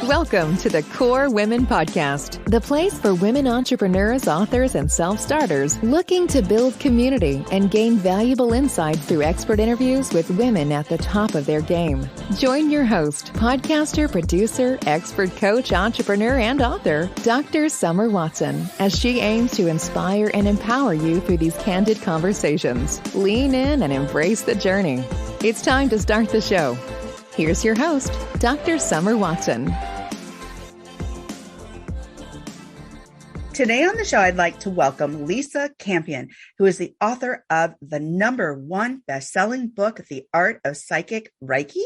Welcome to the Core Women Podcast, the place for women entrepreneurs, authors, and self-starters looking to build community and gain valuable insight through expert interviews with women at the top of their game. Join your host, podcaster, producer, expert coach, entrepreneur, and author, Dr. Summer Watson, as she aims to inspire and empower you through these candid conversations. Lean in and embrace the journey. It's time to start the show. Here's your host, Dr. Summer Watson. Today on the show, I'd like to welcome Lisa Campion, who is the author of the #1 best-selling book, The Art of Psychic Reiki.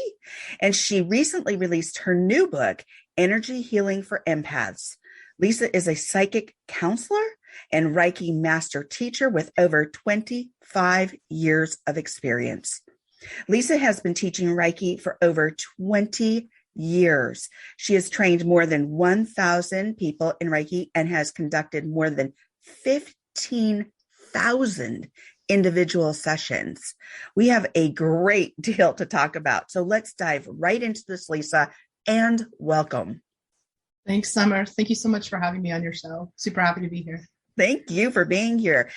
And she recently released her new book, Energy Healing for Empaths. Lisa is a psychic counselor and Reiki master teacher with over 25 years of experience. Lisa has been teaching Reiki for over 20 years. She has trained more than 1,000 people in Reiki and has conducted more than 15,000 individual sessions. We have a great deal to talk about. So let's dive right into this, Lisa, and welcome. Thanks, Summer. Thank you so much for having me on your show. Super happy to be here. Thank you for being here.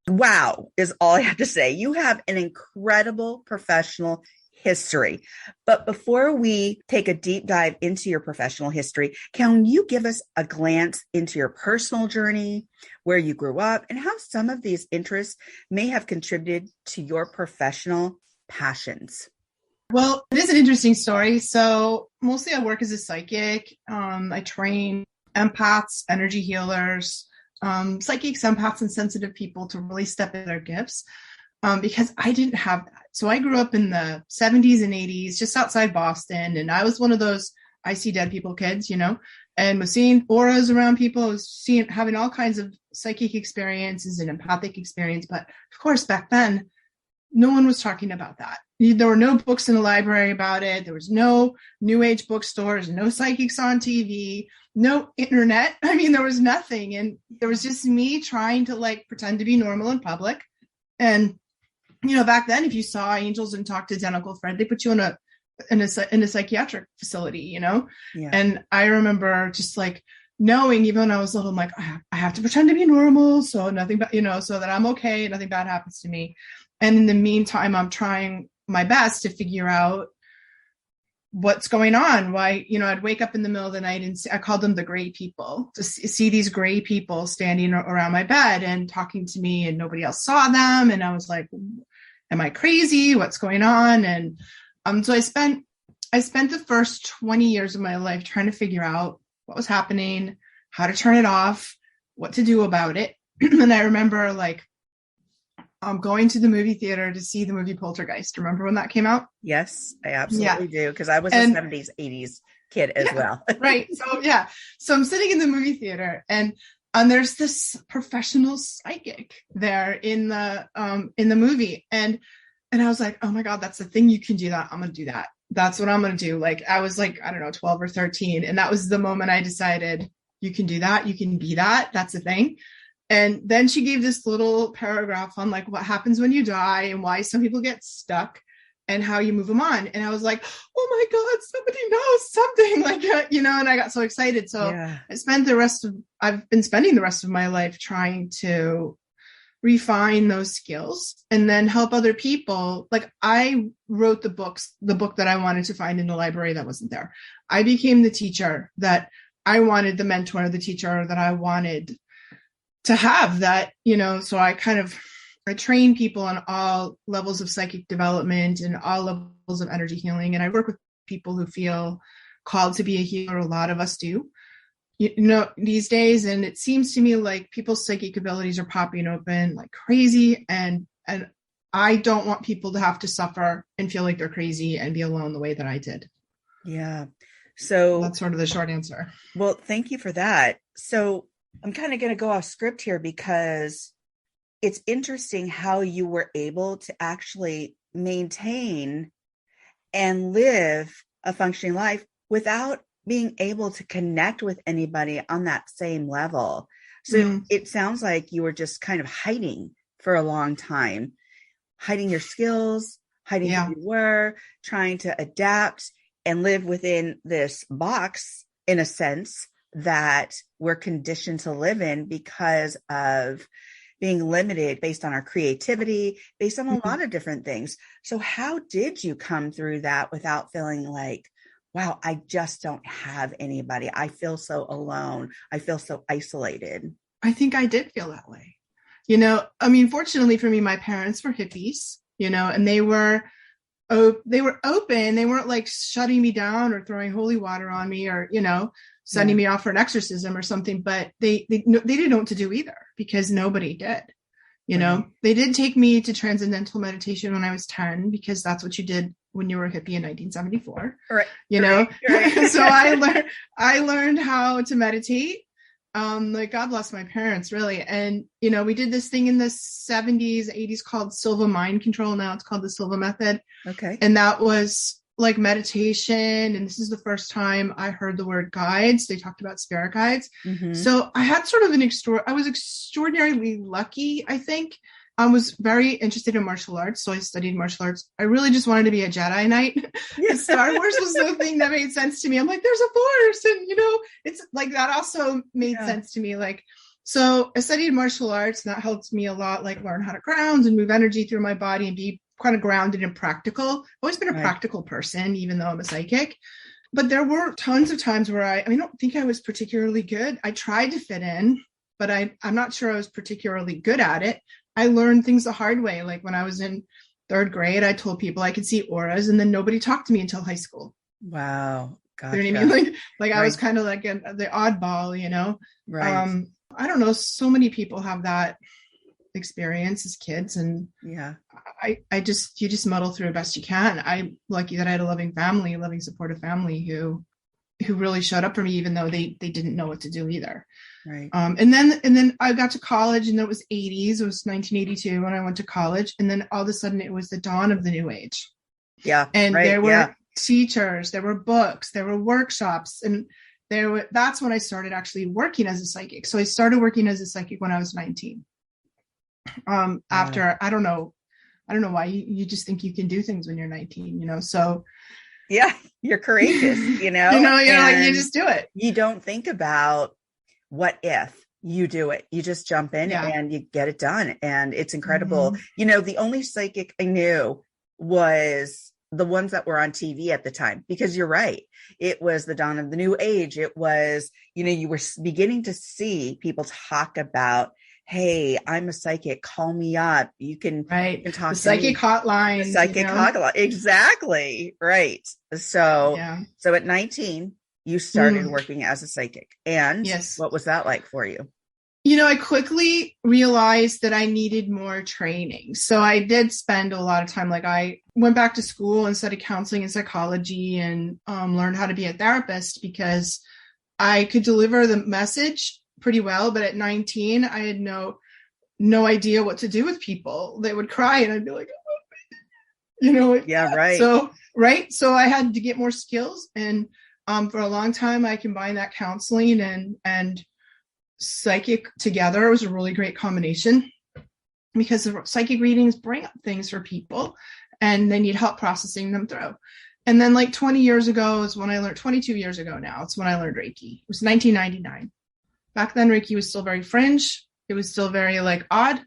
Wow is all I have to say. You have an incredible professional history. But before we take a deep dive into your professional history, can you give us a glance into your personal journey, where you grew up, and how some of these interests may have contributed to your professional passions? Well, it is an interesting story. So mostly I work as a psychic. I train empaths, energy healers, psychics, empaths, and sensitive people to really step in their gifts because I didn't have that. So I grew up in the 70s and 80s, just outside Boston. And I was one of those I see dead people kids, and was seeing auras around people. I was having all kinds of psychic experiences and empathic experience. But of course, back then, no one was talking about that. There were no books in the library about it. There was no new age bookstores, no psychics on TV, no internet. I mean, there was nothing. And there was just me trying to pretend to be normal in public. And, back then, if you saw angels and talked to Zen Uncle Fred, they put you in a psychiatric facility, Yeah. And I remember just knowing, even when I was little, I'm like, I have to pretend to be normal. So nothing, so that I'm okay. Nothing bad happens to me. And in the meantime, I'm trying my best to figure out what's going on. Why, I'd wake up in the middle of the night and I called them the gray people, to see these gray people standing around my bed and talking to me, and nobody else saw them. And I was like, am I crazy? What's going on? And so I spent the first 20 years of my life trying to figure out what was happening, how to turn it off, what to do about it. And I remember going to the movie theater to see the movie Poltergeist. Remember when that came out? Yes, I absolutely do. Because I was a 70s, 80s kid as well. Right. So I'm sitting in the movie theater and there's this professional psychic there in the movie. And I was like, oh my God, that's the thing. You can do that. I'm going to do that. That's what I'm going to do. I was I don't know, 12 or 13. And that was the moment I decided you can do that. You can be that. That's the thing. And then she gave this little paragraph on what happens when you die and why some people get stuck and how you move them on. And I was like, oh my God, somebody knows something and I got so excited. So yeah. I've been spending the rest of my life trying to refine those skills and then help other people. I wrote the book that I wanted to find in the library that wasn't there. I became the teacher that I wanted, the mentor, the teacher that I wanted to have that, so I train people on all levels of psychic development and all levels of energy healing. And I work with people who feel called to be a healer. A lot of us do, these days. And it seems to me like people's psychic abilities are popping open like crazy. And I don't want people to have to suffer and feel like they're crazy and be alone the way that I did. Yeah. So that's sort of the short answer. Well, thank you for that. So I'm kind of going to go off script here because it's interesting how you were able to actually maintain and live a functioning life without being able to connect with anybody on that same level. So It sounds like you were just kind of hiding for a long time, hiding your skills, hiding who you were, trying to adapt and live within this box in a sense that we're conditioned to live in because of being limited based on our creativity, based on a lot of different things. So how did you come through that without feeling like, wow, I just don't have anybody. I feel so alone. I feel so isolated. I think I did feel that way. You know, I mean, fortunately for me, my parents were hippies, you know, and they were open. They weren't like shutting me down or throwing holy water on me or, you know, sending me off for an exorcism or something, but they didn't know what to do either because nobody did. You know, they did take me to transcendental meditation when I was 10, because that's what you did when you were a hippie in 1974. Right. You know, Right. So I learned how to meditate. Like God bless my parents, really. And, you know, we did this thing in the 70s, 80s called Silva Mind Control. Now it's called the Silva Method. Okay. And that was like meditation. And this is the first time I heard the word guides. They talked about spirit guides. So I had sort of I was extraordinarily lucky, I think. I was very interested in martial arts, so I studied martial arts. I really just wanted to be a Jedi Knight. Star Wars was the thing that made sense to me. I'm like, there's a Force, and you know, it's like that also made sense to me. Like, so I studied martial arts, and that helped me a lot, like learn how to ground and move energy through my body and be kind of grounded and practical. I've always been a practical person, even though I'm a psychic. But there were tons of times where I don't think I was particularly good. I tried to fit in, but I'm not sure I was particularly good at it. I learned things the hard way. Like when I was in 3rd grade, I told people I could see auras, and then nobody talked to me until high school. Wow. Gotcha. You know what I mean? Like I was kind of like the oddball, you know? Right. I don't know. So many people have that experience as kids. And you just muddle through as best you can. I'm lucky that I had a loving family, loving supportive family who really showed up for me, even though they didn't know what to do either. Right. And then I got to college, and it was 80s. It was 1982 when I went to college. And then all of a sudden it was the dawn of the new age. Yeah. And there were teachers, there were books, there were workshops, and that's when I started actually working as a psychic. So I started working as a psychic when I was 19. After, I don't know why you just think you can do things when you're 19, you know? So yeah, you're courageous, you know, you're like, you just do it. You don't think about what if. You do it. You just jump in and you get it done. And it's incredible. You know, the only psychic I knew was the ones that were on TV at the time, because you're right. It was the dawn of the new age. It was, you know, you were beginning to see people talk about, hey, I'm a psychic. Call me up. You can talk the psychic hotline. The psychic hotline. Exactly. Right. So at 19, you started working as a psychic. And what was that like for you? You know, I quickly realized that I needed more training. So I did spend a lot of time, like I went back to school and studied counseling and psychology and learned how to be a therapist, because I could deliver the message pretty well. But at 19, I had no idea what to do with people. They would cry and I'd be like, oh, you know. Yeah, right. So I had to get more skills. And for a long time, I combined that counseling and psychic together. It was a really great combination, because the psychic readings bring up things for people and they need help processing them through. And then like 20 years ago is when I learned, 22 years ago now, it's when I learned Reiki. It was 1999. Back then, Reiki was still very fringe. It was still very like odd.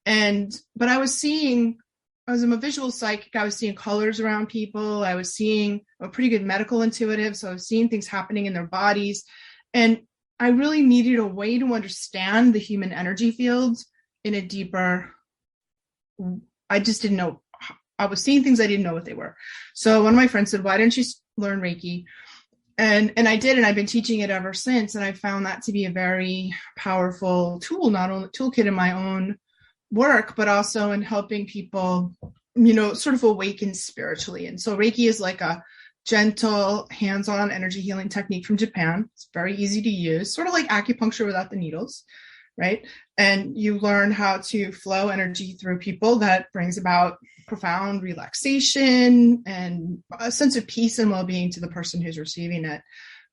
But I was a visual psychic. I was seeing colors around people. I was seeing a pretty good medical intuitive. So I was seeing things happening in their bodies. And I really needed a way to understand the human energy fields in a deeper, I just didn't know. I was seeing things I didn't know what they were. So one of my friends said, why don't you learn Reiki? And I did, and I've been teaching it ever since. And I found that to be a very powerful tool, not only toolkit in my own work, but also in helping people, you know, sort of awaken spiritually. And so Reiki is like a gentle, hands-on energy healing technique from Japan. It's very easy to use, sort of like acupuncture without the needles, right? And you learn how to flow energy through people that brings about profound relaxation and a sense of peace and well-being to the person who's receiving it.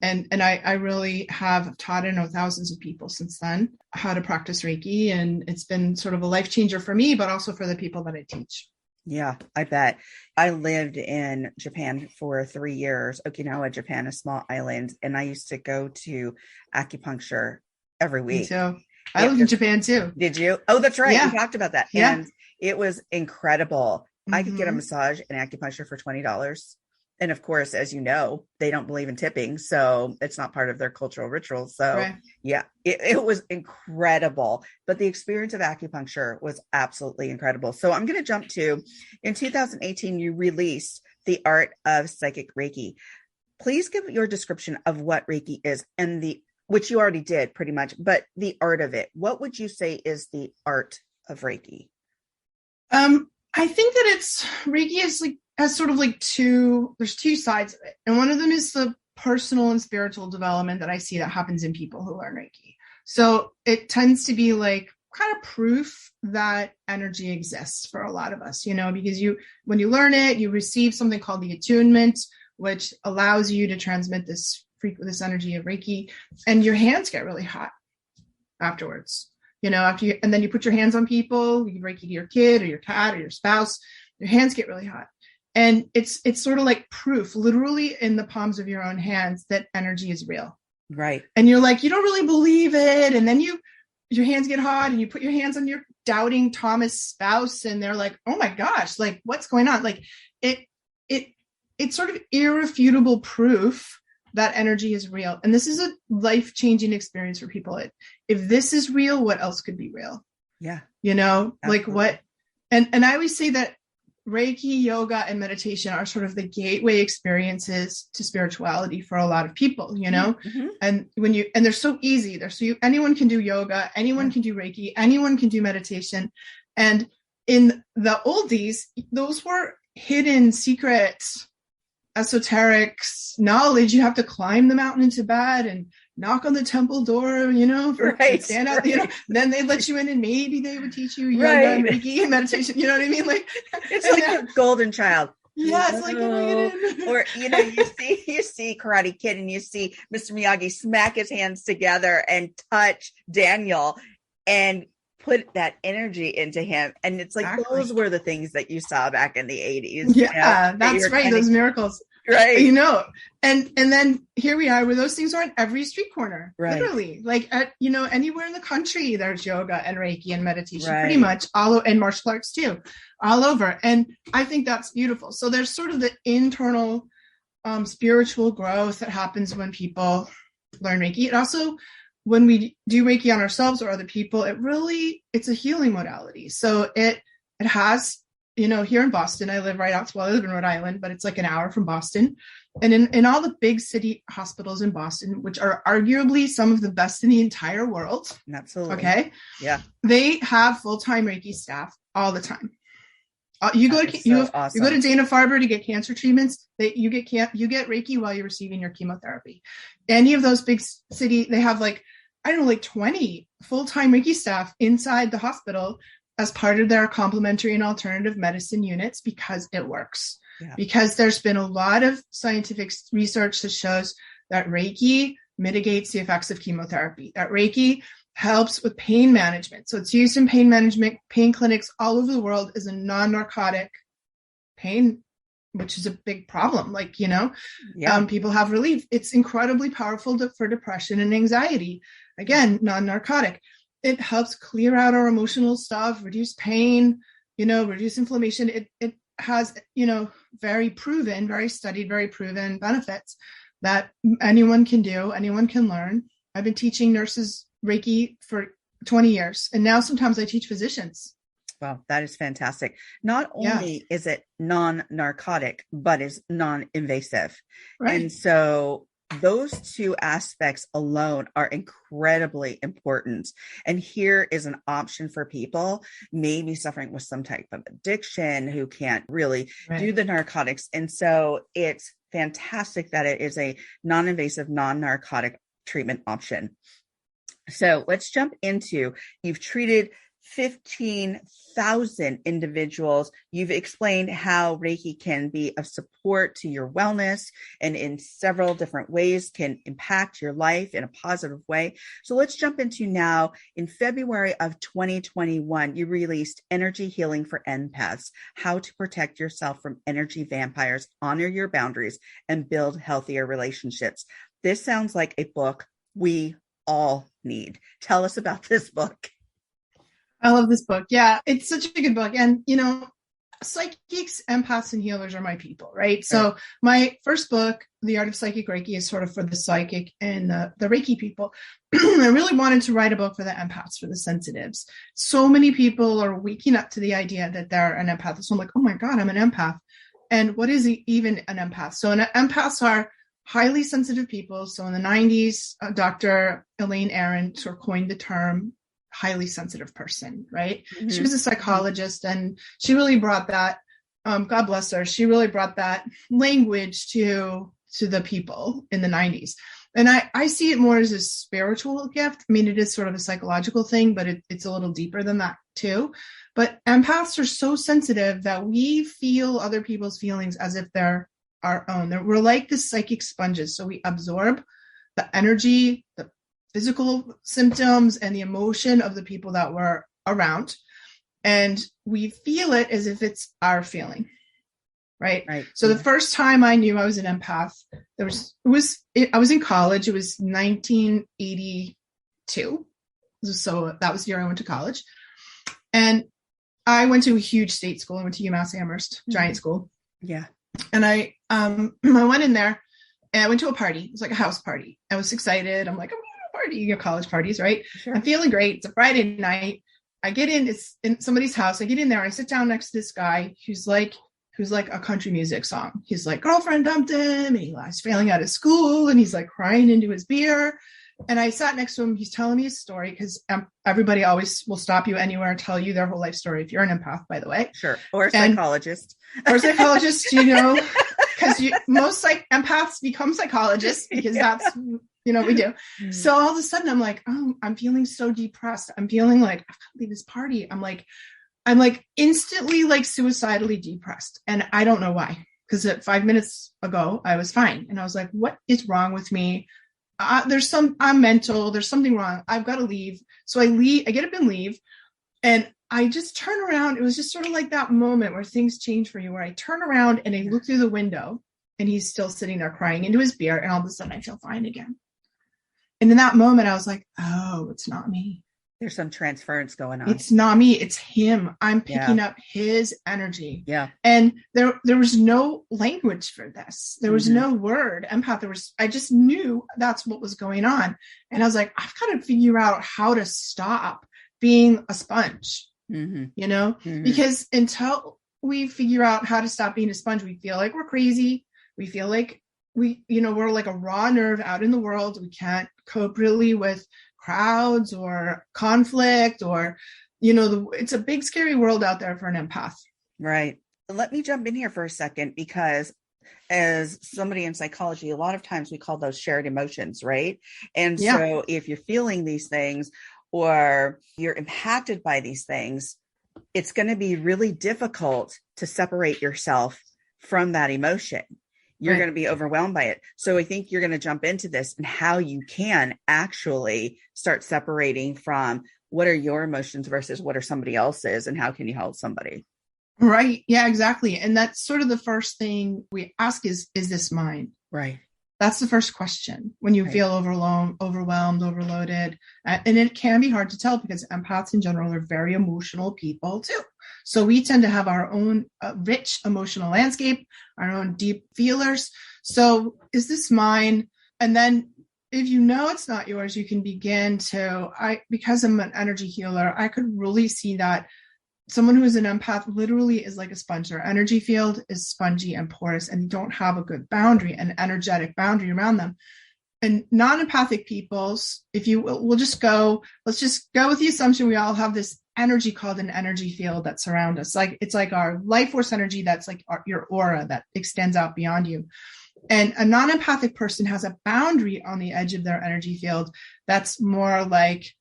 And I really have taught, I know, thousands of people since then how to practice Reiki. And it's been sort of a life changer for me, but also for the people that I teach. Yeah, I bet. I lived in Japan for 3 years, Okinawa, Japan, a small island, and I used to go to acupuncture every Me week. too. I It lived in was, Japan too. did you? Oh, that's right. We Yeah. talked about that. Yeah. And it was incredible. I could get a Hmm. massage and acupuncture for $20. And of course, as you know, they don't believe in tipping. So it's not part of their cultural ritual. So Right. yeah, it was incredible. But the experience of acupuncture was absolutely incredible. So I'm going to jump to in 2018, you released The Art of Psychic Reiki. Please give your description of what Reiki is and which you already did pretty much, but the art of it. What would you say is the art of Reiki? I think that Reiki is like has sort of like there's two sides of it. And one of them is the personal and spiritual development that I see that happens in people who learn Reiki. So it tends to be like kind of proof that energy exists for a lot of us, because when you learn it, you receive something called the attunement, which allows you to transmit this energy of Reiki, and your hands get really hot afterwards. And then you put your hands on people, you Reiki to your kid or your cat or your spouse, your hands get really hot. And it's sort of like proof, literally in the palms of your own hands, that energy is real. Right. And you're like, you don't really believe it. And then your hands get hot and you put your hands on your doubting Thomas spouse and they're like, oh my gosh, like what's going on? Like it's sort of irrefutable proof that energy is real. And this is a life-changing experience for people. If this is real, what else could be real? Yeah. Absolutely. Like what, and I always say that Reiki, yoga, and meditation are sort of the gateway experiences to spirituality for a lot of people, Mm-hmm. and they're so easy. Anyone can do yoga, anyone can do Reiki, anyone can do meditation. And in the oldies, those were hidden secrets, esoteric knowledge. You have to climb the mountain in Tibet and knock on the temple door, right, stand out, right. Then they let you in and maybe they would teach you yoga Right. and Reiki and meditation. You know what I mean? Like it's like a golden child. Yeah, it's like, can I get in? Or, you see Karate Kid and you see Mr. Miyagi smack his hands together and touch Daniel and put that energy into him. And it's like, Exactly. Those were the things that you saw back in the 80s. Yeah, that's right. Those miracles. Right. And then here we are where those things are on every street corner, right. Literally, like anywhere in the country, there's yoga and Reiki and meditation, right. pretty much and martial arts too, all over. And I think that's beautiful. So there's sort of the internal spiritual growth that happens when people learn Reiki. It also, when we do Reiki on ourselves or other people, it's a healing modality. So it has, here in Boston, I live I live in Rhode Island, but it's like an hour from Boston. And in all the big city hospitals in Boston, which are arguably some of the best in the entire world. Absolutely. Okay. Yeah. They have full-time Reiki staff all the time. You go to Dana-Farber to get cancer treatments. You get Reiki while you're receiving your chemotherapy. Any of those big city, they have like 20 full-time Reiki staff inside the hospital as part of their complementary and alternative medicine units, because it works. Yeah. Because there's been a lot of scientific research that shows that Reiki mitigates the effects of chemotherapy, that Reiki helps with pain management. So it's used in pain management, pain clinics all over the world as a non-narcotic pain, which is a big problem. People have relief. It's incredibly powerful for depression and anxiety. Again, non-narcotic. It helps clear out our emotional stuff, reduce pain, reduce inflammation. It has, very studied, very proven benefits that anyone can do, anyone can learn. I've been teaching nurses Reiki for 20 years, and now sometimes I teach physicians. Wow, that is fantastic. Not only is it non-narcotic, but is non-invasive. Right. And so those two aspects alone are incredibly important. And here is an option for people maybe suffering with some type of addiction who can't really do the narcotics. And so it's fantastic that it is a non-invasive, non-narcotic treatment option. So let's jump into, you've treated 15,000 individuals. You've explained how Reiki can be of support to your wellness and in several different ways can impact your life in a positive way. So let's jump into now. In February of 2021, you released Energy Healing for Empaths, How to Protect Yourself from Energy Vampires, Honor Your Boundaries, and Build Healthier Relationships. This sounds like a book we all need. Tell us about this book. I love this book. Yeah, it's such a good book. And, psychics, empaths, and healers are my people, right? So my first book, The Art of Psychic Reiki, is sort of for the psychic and the Reiki people. I really wanted to write a book for the empaths, for the sensitives. So many people are waking up to the idea that they're an empath. So I'm like, oh my God, I'm an empath. And what is even an empath? So empaths are highly sensitive people. So in the 90s, Dr. Elaine Aron sort of coined the term highly sensitive person, right? Mm-hmm. She was a psychologist and she really brought that, God bless her, she really brought that language to the people in the 90s. And I see it more as a spiritual gift. I mean, it is sort of a psychological thing, but it's a little deeper than that too. But empaths are so sensitive that we feel other people's feelings as if they're our own. We're like the psychic sponges. So we absorb the energy, the physical symptoms, and the emotion of the people that we're around. And we feel it as if it's our feeling. Right. So the first time I knew I was an empath, I was in college. It was 1982. So that was the year I went to college. And I went to a huge state school. I went to UMass Amherst, giant school. Yeah. And I went in there and I went to a party. It was like a house party. I was excited. I'm like, I'm going to a party, college parties, right? Sure. I'm feeling great. It's a Friday night. I get in, it's in somebody's house. I get in there and I sit down next to this guy who's like a country music song. He's like, girlfriend dumped him, and he's failing out of school, and he's like crying into his beer. And I sat next to him. He's telling me his story because everybody always will stop you anywhere and tell you their whole life story. If you're an empath, by the way. Sure. Or a psychologist. Because most empaths become psychologists because that's, we do. Mm. So all of a sudden I'm like, oh, I'm feeling so depressed. I'm feeling like I can't leave this party. I'm like instantly like suicidally depressed. And I don't know why, because 5 minutes ago I was fine. And I was like, what is wrong with me? I'm mental. There's something wrong. I've got to leave. So I get up and leave. And I just turn around. It was just sort of like that moment where things change for you, where I turn around and I look through the window and he's still sitting there crying into his beer. And all of a sudden I feel fine again. And in that moment I was like, oh, it's not me. There's some transference going on. It's not me. It's him. I'm picking up his energy. Yeah. And there was no language for this. There was no word. Empath. I just knew that's what was going on. And I was like, I've got to figure out how to stop being a sponge, because until we figure out how to stop being a sponge, we feel like we're crazy. We feel like we're like a raw nerve out in the world. We can't cope really with crowds or conflict or, it's a big, scary world out there for an empath. Right. Let me jump in here for a second, because as somebody in psychology, a lot of times we call those shared emotions, right? And so if you're feeling these things or you're impacted by these things, it's going to be really difficult to separate yourself from that emotion. You're going to be overwhelmed by it. So I think you're going to jump into this and how you can actually start separating from what are your emotions versus what are somebody else's, and how can you help somebody? Right. Yeah, exactly. And that's sort of the first thing we ask is this mine? Right. That's the first question when you feel overwhelmed, overloaded. And it can be hard to tell because empaths in general are very emotional people too. So we tend to have our own rich emotional landscape, our own deep feelers. So is this mine? And then if you know it's not yours, you can begin because I'm an energy healer, I could really see that someone who is an empath literally is like a sponge. Their energy field is spongy and porous, and you don't have a good boundary, an energetic boundary around them. And non-empathic peoples, let's just go with the assumption we all have this energy called an energy field that surrounds us. It's like our life force energy that's like your aura that extends out beyond you. And a non-empathic person has a boundary on the edge of their energy field that's more like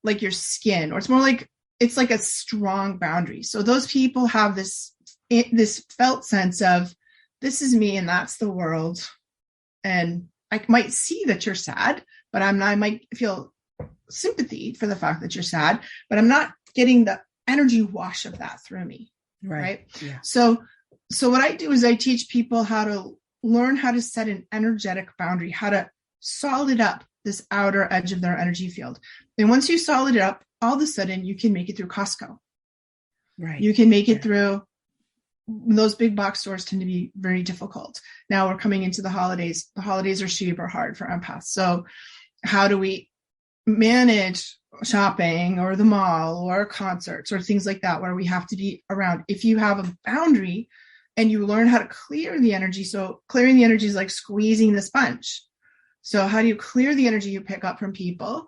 your skin, or it's more like it's like a strong boundary. So those people have this felt sense of, this is me and that's the world. And I might see that you're sad, but I might feel sympathy for the fact that you're sad, but I'm not getting the energy wash of that through me. Right. Yeah. So what I do is I teach people how to learn how to set an energetic boundary, how to solid up this outer edge of their energy field. And once you solid it up, all of a sudden you can make it through Costco. Right. You can make it through. Those big box stores tend to be very difficult. Now we're coming into the holidays. The holidays are super hard for empaths. So how do we manage shopping or the mall or concerts or things like that where we have to be around? If you have a boundary and you learn how to clear the energy. So clearing the energy is like squeezing the sponge. So how do you clear the energy you pick up from people?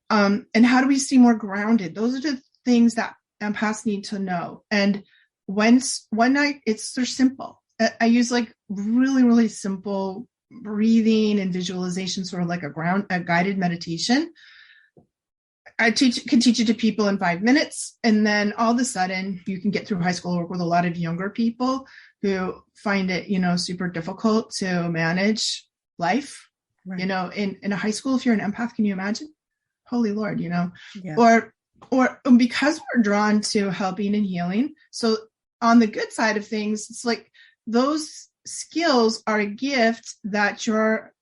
And how do we stay more grounded? Those are the things that empaths need to know. And one night, they're simple. I use like really, really simple breathing and visualization, sort of like a guided meditation. I can teach it to people in 5 minutes. And then all of a sudden you can get through high school, work with a lot of younger people who find it, super difficult to manage life. Right. In a high school, if you're an empath, can you imagine? Holy Lord, Yeah. Or because we're drawn to helping and healing. So on the good side of things, it's like those skills are a gift that you're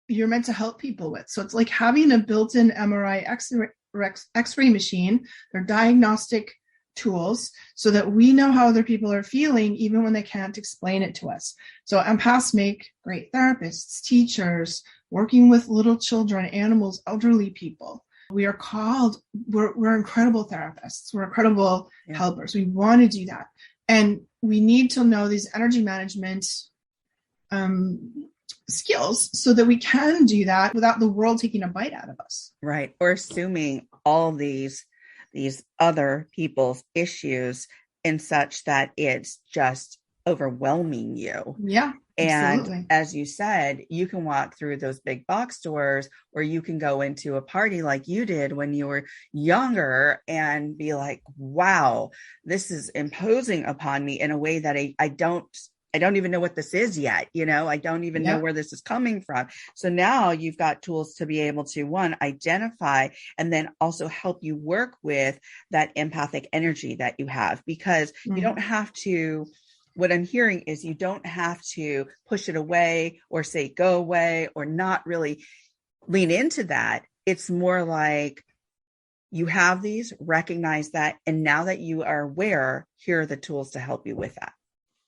meant to help people with. So it's like having a built-in MRI X-ray machine. They're diagnostic tools so that we know how other people are feeling, even when they can't explain it to us. So empaths make great therapists, teachers, working with little children, animals, elderly people. We're incredible therapists. We're incredible helpers. We want to do that. And we need to know these energy management skills so that we can do that without the world taking a bite out of us. Right. Or assuming all these other people's issues in such that it's just overwhelming you. Yeah. And absolutely. As you said, you can walk through those big box stores, or you can go into a party like you did when you were younger and be like, wow, this is imposing upon me in a way that I don't even know what this is yet. I don't even know where this is coming from. So now you've got tools to be able to, one, identify, and then also help you work with that empathic energy that you have, because you don't have to. What I'm hearing is you don't have to push it away or say, go away, or not really lean into that. It's more like you have these, recognize that. And now that you are aware, here are the tools to help you with that.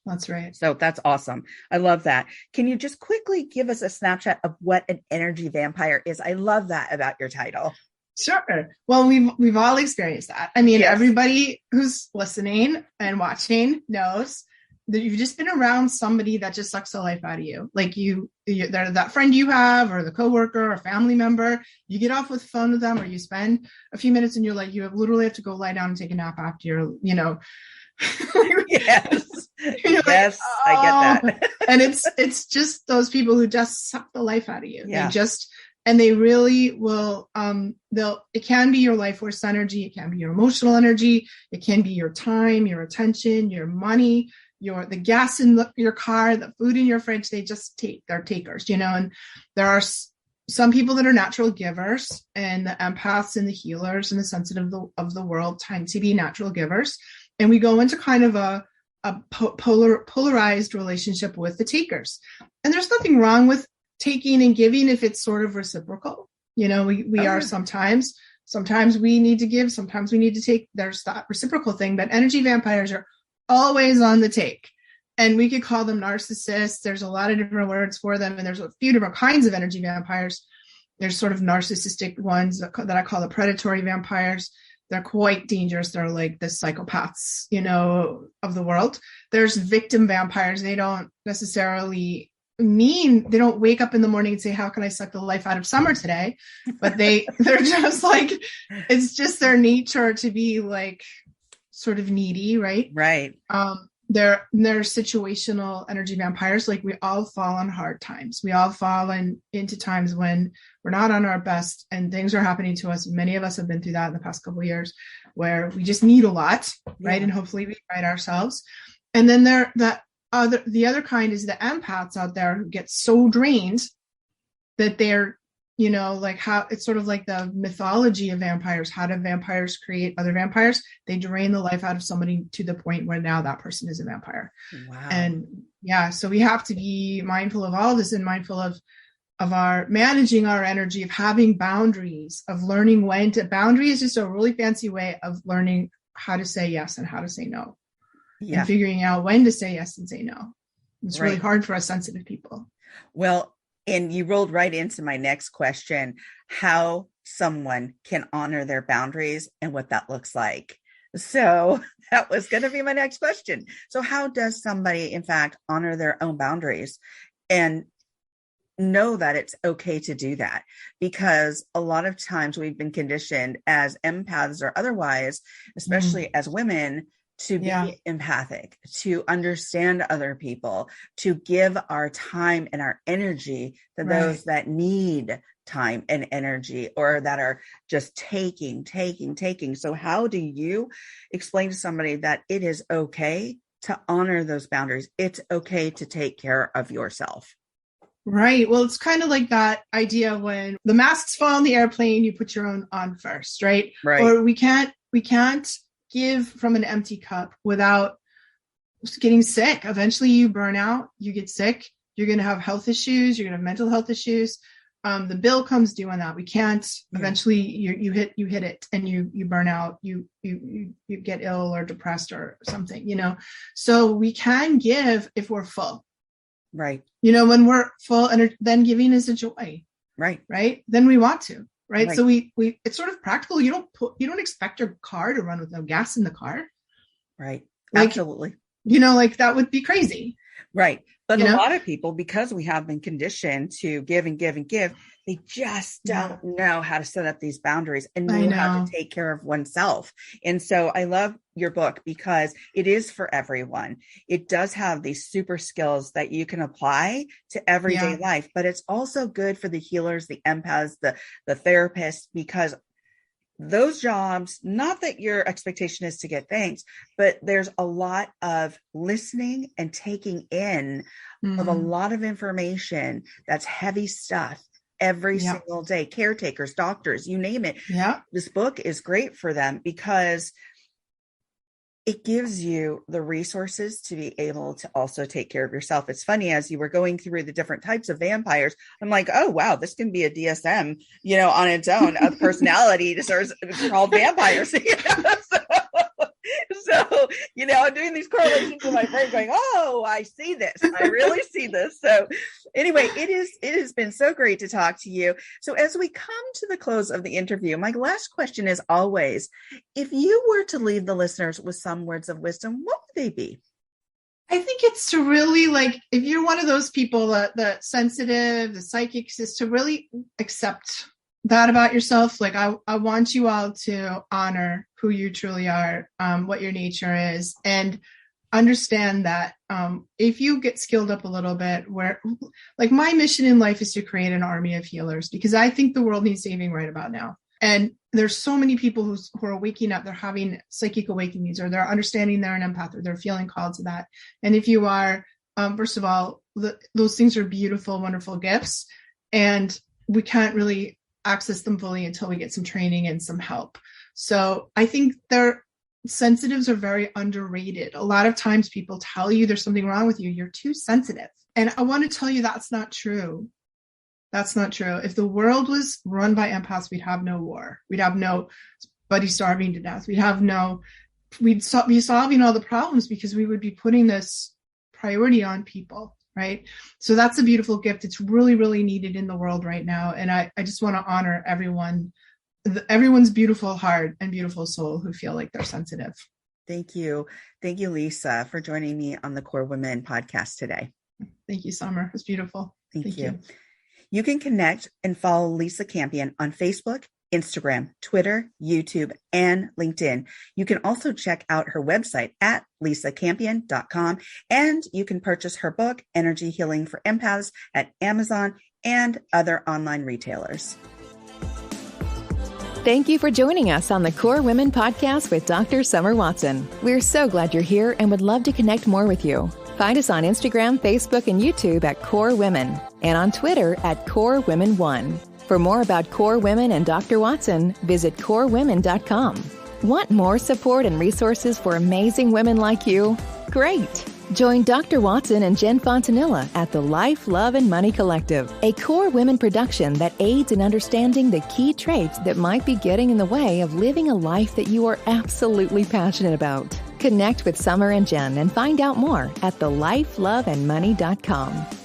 That's right. So that's awesome. I love that. Can you just quickly give us a snapshot of what an energy vampire is? I love that about your title. Sure. Well, we've all experienced that. I mean, Everybody who's listening and watching knows that you've just been around somebody that just sucks the life out of you. Like they're that friend you have, or the coworker or family member. You get off with the phone with them, or you spend a few minutes and you're like, literally have to go lie down and take a nap after you're, Yes. Yes, like, oh. I get that. And it's just those people who just suck the life out of you. Yeah. They really will, it can be your life force energy. It can be your emotional energy. It can be your time, your attention, your money, the gas in your car, the food in your fridge. They're takers, and there are some people that are natural givers, and the empaths and the healers and the sensitive of the world tend to be natural givers. And we go into kind of a polarized relationship with the takers. And there's nothing wrong with taking and giving if it's sort of reciprocal. We are sometimes we need to give, sometimes we need to take. There's that reciprocal thing, but energy vampires are always on the take. And we could call them narcissists. There's a lot of different words for them. And there's a few different kinds of energy vampires. There's sort of narcissistic ones that I call the predatory vampires. They're quite dangerous. They're like the psychopaths, of the world. There's victim vampires. They don't necessarily they don't wake up in the morning and say, how can I suck the life out of Summer today? But they're just like, it's just their nature to be like sort of needy, right? Right. they're situational energy vampires. Like we all fall on hard times. We all fall into times when we're not on our best and things are happening to us. Many of us have been through that in the past couple of years where we just need a lot, right? And hopefully we fight ourselves. And then the other kind is the empaths out there who get so drained that they're, like how it's sort of like the mythology of vampires. How do vampires create other vampires? They drain the life out of somebody to the point where now that person is a vampire. Wow. And so we have to be mindful of all this and mindful of our managing our energy, of having boundaries, of learning when to. Boundary is just a really fancy way of learning how to say yes and how to say no. And figuring out when to say yes and say no. It's really hard for us sensitive people. Well, and you rolled right into my next question, how someone can honor their boundaries and what that looks like. So that was going to be my next question. So how does somebody, in fact, honor their own boundaries and know that it's okay to do that? Because a lot of times we've been conditioned as empaths or otherwise, especially as women, to be empathic, to understand other people, to give our time and our energy to those that need time and energy or that are just taking. So how do you explain to somebody that it is okay to honor those boundaries? It's okay to take care of yourself. Right. Well, it's kind of like that idea when the masks fall on the airplane, you put your own on first, right? Or we can't give from an empty cup without getting sick. Eventually you burn out, you get sick, you're going to have health issues, you're going to have mental health issues. The bill comes due on that. We can't, eventually you hit it and you burn out, you get ill or depressed or something, so we can give if we're full. Right. When we're full, and then giving is a joy. Right. Then we want to. Right. So we it's sort of practical. You don't expect your car to run with no gas in the car. Right. Like, absolutely. Like that would be crazy. Right. But a lot of people, because we have been conditioned to give and give and give, they just don't know how to set up these boundaries and know how to take care of oneself. And so I love your book because it is for everyone. It does have these super skills that you can apply to everyday life, but it's also good for the healers, the empaths, the therapists, because those jobs, not that your expectation is to get thanks, but there's a lot of listening and taking in of a lot of information that's heavy stuff every single day. Caretakers, doctors, you name it. Yeah. This book is great for them because it gives you the resources to be able to also take care of yourself. It's funny, as you were going through the different types of vampires, I'm like, oh, wow, this can be a DSM, on its own of personality disorders called vampires. So, I'm doing these correlations in my brain going, oh, I see this. I really see this. So anyway, it has been so great to talk to you. So as we come to the close of the interview, my last question is always, if you were to leave the listeners with some words of wisdom, what would they be? I think it's to really, if you're one of those people, the sensitive, the psychics, is to really accept that about yourself. I want you all to honor who you truly are, what your nature is, and understand that if you get skilled up a little bit, my mission in life is to create an army of healers, because I think the world needs saving right about now. And there's so many people who are waking up, they're having psychic awakenings, or they're understanding they're an empath, or they're feeling called to that. And if you are, first of all, those things are beautiful, wonderful gifts, and we can't really access them fully until we get some training and some help. So I think sensitives are very underrated. A lot of times people tell you there's something wrong with you. You're too sensitive. And I want to tell you that's not true. That's not true. If the world was run by empaths, we'd have no war. We'd have nobody starving to death. We'd be solving all the problems because we would be putting this priority on people. Right. So that's a beautiful gift. It's really, really needed in the world right now. And I just want to honor everyone's beautiful heart and beautiful soul who feel like they're sensitive. Thank you. Thank you, Lisa, for joining me on the Core Women podcast today. Thank you, Summer. It was beautiful. Thank you. You can connect and follow Lisa Campion on Facebook, Instagram, Twitter, YouTube, and LinkedIn. You can also check out her website at lisacampion.com, and you can purchase her book, Energy Healing for Empaths, at Amazon and other online retailers. Thank you for joining us on the Core Women Podcast with Dr. Summer Watson. We're so glad you're here and would love to connect more with you. Find us on Instagram, Facebook, and YouTube at Core Women, and on Twitter at Core Women 1. For more about Core Women and Dr. Watson, visit corewomen.com. Want more support and resources for amazing women like you? Great! Join Dr. Watson and Jen Fontanilla at the Life, Love, and Money Collective, a Core Women production that aids in understanding the key traits that might be getting in the way of living a life that you are absolutely passionate about. Connect with Summer and Jen and find out more at thelifeloveandmoney.com.